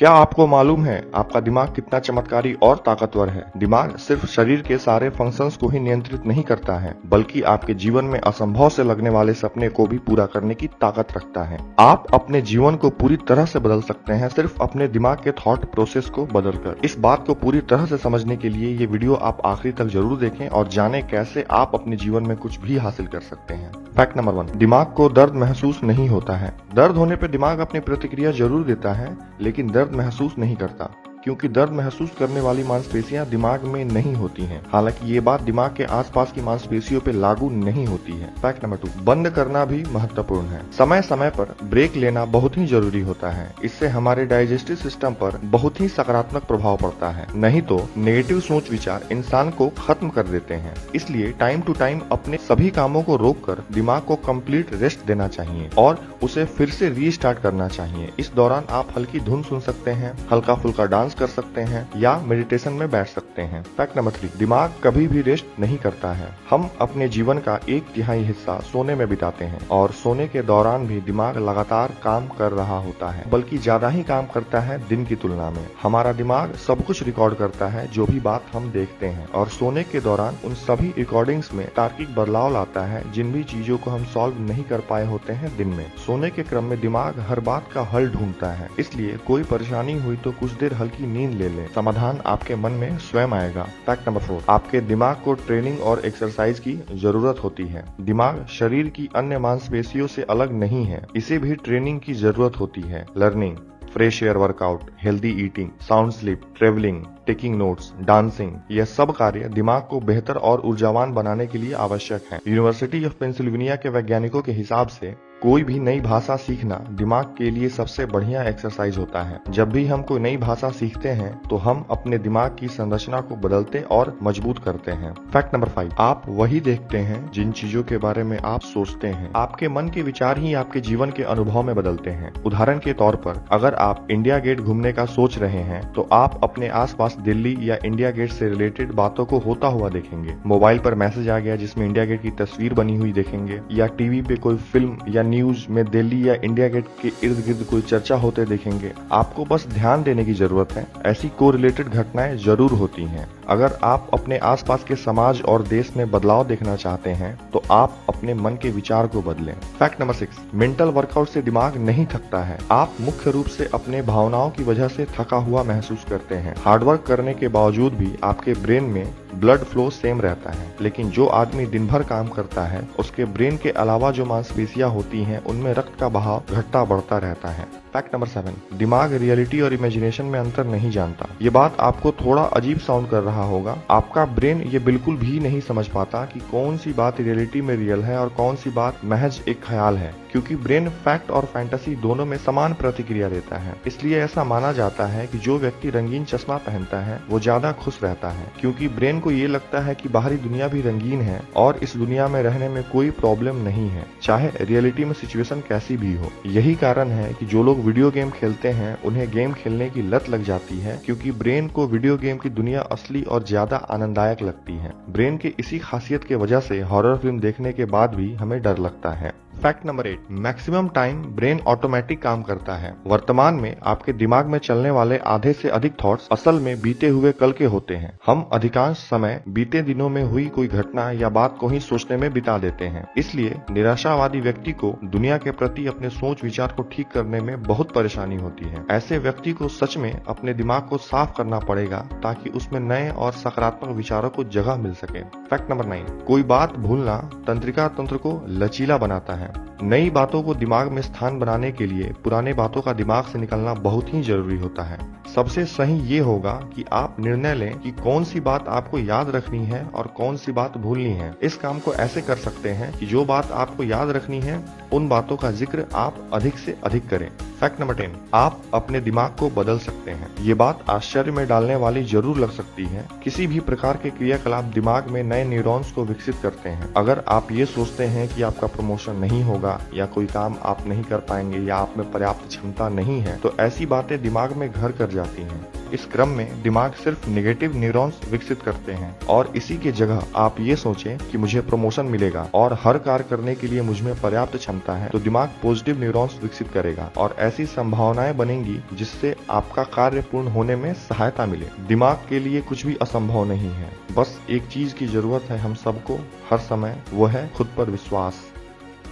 क्या आपको मालूम है आपका दिमाग कितना चमत्कारी और ताकतवर है? दिमाग सिर्फ शरीर के सारे फंक्शंस को ही नियंत्रित नहीं करता है, बल्कि आपके जीवन में असंभव से लगने वाले सपने को भी पूरा करने की ताकत रखता है। आप अपने जीवन को पूरी तरह से बदल सकते हैं सिर्फ अपने दिमाग के थॉट प्रोसेस को बदलकर। इस बात को पूरी तरह से समझने के लिए ये वीडियो आप आखिरी तक जरूर देखें और जानें कैसे आप अपने जीवन में कुछ भी हासिल कर सकते हैं। फैक्ट नंबर 1, दिमाग को दर्द महसूस नहीं होता है। दर्द होने पर दिमाग अपनी प्रतिक्रिया जरूर देता है, लेकिन दर्द महसूस नहीं करता, क्योंकि दर्द महसूस करने वाली मांसपेशियां दिमाग में नहीं होती हैं। हालांकि ये बात दिमाग के आसपास की मांसपेशियों पे लागू नहीं होती है। फैक्ट नंबर 2, बंद करना भी महत्वपूर्ण है। समय समय पर ब्रेक लेना बहुत ही जरूरी होता है। इससे हमारे डाइजेस्टिव सिस्टम पर बहुत ही सकारात्मक प्रभाव पड़ता है। नहीं तो नेगेटिव सोच विचार इंसान को खत्म कर देते हैं। इसलिए टाइम टू टाइम अपने सभी कामों को रोककर दिमाग को कंप्लीट रेस्ट देना चाहिए और उसे फिर से रीस्टार्ट करना चाहिए। इस दौरान आप हल्की धुन सुन सकते हैं, हल्का फुल्का डांस कर सकते हैं या मेडिटेशन में बैठ सकते हैं। फैक्ट नंबर 3, दिमाग कभी भी रेस्ट नहीं करता है। हम अपने जीवन का 1/3 हिस्सा सोने में बिताते हैं और सोने के दौरान भी दिमाग लगातार काम कर रहा होता है, बल्कि ज्यादा ही काम करता है दिन की तुलना में। हमारा दिमाग सब कुछ रिकॉर्ड करता है, जो भी बात हम देखते हैं, और सोने के दौरान उन सभी रिकॉर्डिंग्स में तार्किक बदलाव लाता है जिन भी चीजों को हम सॉल्व नहीं कर पाए होते हैं दिन में। सोने के क्रम में दिमाग हर बात का हल ढूंढता है, इसलिए कोई परेशानी हुई तो कुछ देर हल्की नींद ले लें, समाधान आपके मन में स्वयं आएगा। फैक्ट नंबर 4, आपके दिमाग को ट्रेनिंग और एक्सरसाइज की जरूरत होती है। दिमाग शरीर की अन्य मांसपेशियों से अलग नहीं है, इसे भी ट्रेनिंग की जरूरत होती है। Learning, fresh air workout, healthy eating, sound sleep, travelling, taking notes, dancing, यह सब कार्य दिमाग को बेहतर और ऊर्जावान बनाने के लिए आवश्यक है। यूनिवर्सिटी ऑफ पेंसिल्वेनिया के वैज्ञानिकों के हिसाब से कोई भी नई भाषा सीखना दिमाग के लिए सबसे बढ़िया एक्सरसाइज होता है। जब भी हम कोई नई भाषा सीखते हैं तो हम अपने दिमाग की संरचना को बदलते और मजबूत करते हैं। फैक्ट नंबर 5, आप वही देखते हैं जिन चीजों के बारे में आप सोचते हैं। आपके मन के विचार ही आपके जीवन के अनुभव में बदलते हैं। उदाहरण के तौर पर, अगर आप इंडिया गेट घूमने का सोच रहे हैं तो आप अपने आसपास दिल्ली या इंडिया गेट से रिलेटेड बातों को होता हुआ देखेंगे। मोबाइल पर मैसेज आ गया जिसमें इंडिया गेट की तस्वीर बनी हुई देखेंगे, या टीवी पे कोई फिल्म या न्यूज में दिल्ली या इंडिया गेट के इर्द गिर्द कोई चर्चा होते देखेंगे। आपको बस ध्यान देने की जरूरत है, ऐसी कोरिलेटेड घटनाएं जरूर होती हैं। अगर आप अपने आसपास के समाज और देश में बदलाव देखना चाहते हैं तो आप अपने मन के विचार को बदलें। फैक्ट नंबर 6, मेंटल वर्कआउट से दिमाग नहीं थकता है। आप मुख्य रूप से अपने भावनाओं की वजह से थका हुआ महसूस करते हैं। हार्डवर्क करने के बावजूद भी आपके ब्रेन में ब्लड फ्लो सेम रहता है, लेकिन जो आदमी दिन भर काम करता है उसके ब्रेन के अलावा जो मांसपेशियां होती हैं उनमें रक्त का बहाव घटता बढ़ता रहता है। फैक्ट नंबर 7, दिमाग रियलिटी और इमेजिनेशन में अंतर नहीं जानता। ये बात आपको थोड़ा अजीब साउंड कर रहा होगा। आपका ब्रेन ये बिल्कुल भी नहीं समझ पाता कि कौन सी बात रियलिटी में रियल है और कौन सी बात महज एक ख्याल है, क्योंकि ब्रेन फैक्ट और फैंटेसी दोनों में समान प्रतिक्रिया देता है। इसलिए ऐसा माना जाता है कि जो व्यक्ति रंगीन चश्मा पहनता है वो ज्यादा खुश रहता है, क्योंकि ब्रेन को ये लगता है कि बाहरी दुनिया भी रंगीन है और इस दुनिया में रहने में कोई प्रॉब्लम नहीं है, चाहे रियलिटी में सिचुएशन कैसी भी हो। यही कारण है कि जो लोग वीडियो गेम खेलते हैं उन्हें गेम खेलने की लत लग जाती है, क्योंकि ब्रेन को वीडियो गेम की दुनिया असली और ज्यादा आनंददायक लगती है। ब्रेन की इसी खासियत की वजह से हॉरर फिल्म देखने के बाद भी हमें डर लगता है। Fact number 8, maximum time brain automatic काम करता है। वर्तमान में आपके दिमाग में चलने वाले आधे से अधिक थॉट्स असल में बीते हुए कल के होते हैं। हम अधिकांश समय बीते दिनों में हुई कोई घटना या बात को ही सोचने में बिता देते हैं। इसलिए निराशावादी व्यक्ति को दुनिया के प्रति अपने सोच विचार को ठीक करने में बहुत परेशानी होती है। ऐसे व्यक्ति को सच में अपने दिमाग को साफ करना पड़ेगा ताकि उसमें नए और सकारात्मक विचारों को जगह मिल सके। फैक्ट नंबर 9, कोई बात भूलना तंत्रिका तंत्र को लचीला बनाता है। नई बातों को दिमाग में स्थान बनाने के लिए पुराने बातों का दिमाग से निकलना बहुत ही जरूरी होता है। सबसे सही ये होगा कि आप निर्णय लें कि कौन सी बात आपको याद रखनी है और कौन सी बात भूलनी है। इस काम को ऐसे कर सकते हैं कि जो बात आपको याद रखनी है उन बातों का जिक्र आप अधिक से अधिक करें। फैक्ट नंबर 10, आप अपने दिमाग को बदल सकते हैं। ये बात आश्चर्य में डालने वाली जरूर लग सकती है। किसी भी प्रकार के क्रियाकलाप दिमाग में नए न्यूरॉन्स को विकसित करते हैं। अगर आप ये सोचते हैं कि आपका प्रमोशन नहीं होगा या कोई काम आप नहीं कर पाएंगे या आप में पर्याप्त क्षमता नहीं है तो ऐसी बातें दिमाग में घर कर जाती हैं। इस क्रम में दिमाग सिर्फ नेगेटिव न्यूरॉन्स विकसित करते हैं और इसी के जगह आप ये सोचें कि मुझे प्रमोशन मिलेगा और हर कार्य करने के लिए मुझमें पर्याप्त क्षमता है, तो दिमाग पॉजिटिव न्यूरॉन्स विकसित करेगा और ऐसी संभावनाएं बनेंगी जिससे आपका कार्य पूर्ण होने में सहायता मिले। दिमाग के लिए कुछ भी असंभव नहीं है, बस एक चीज की जरूरत है हम सबको हर समय, वो है खुद पर विश्वास।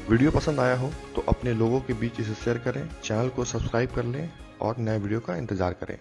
वीडियो पसंद आया हो तो अपने लोगों के बीच इसे शेयर करें, चैनल को सब्सक्राइब कर लें और नए वीडियो का इंतजार करें।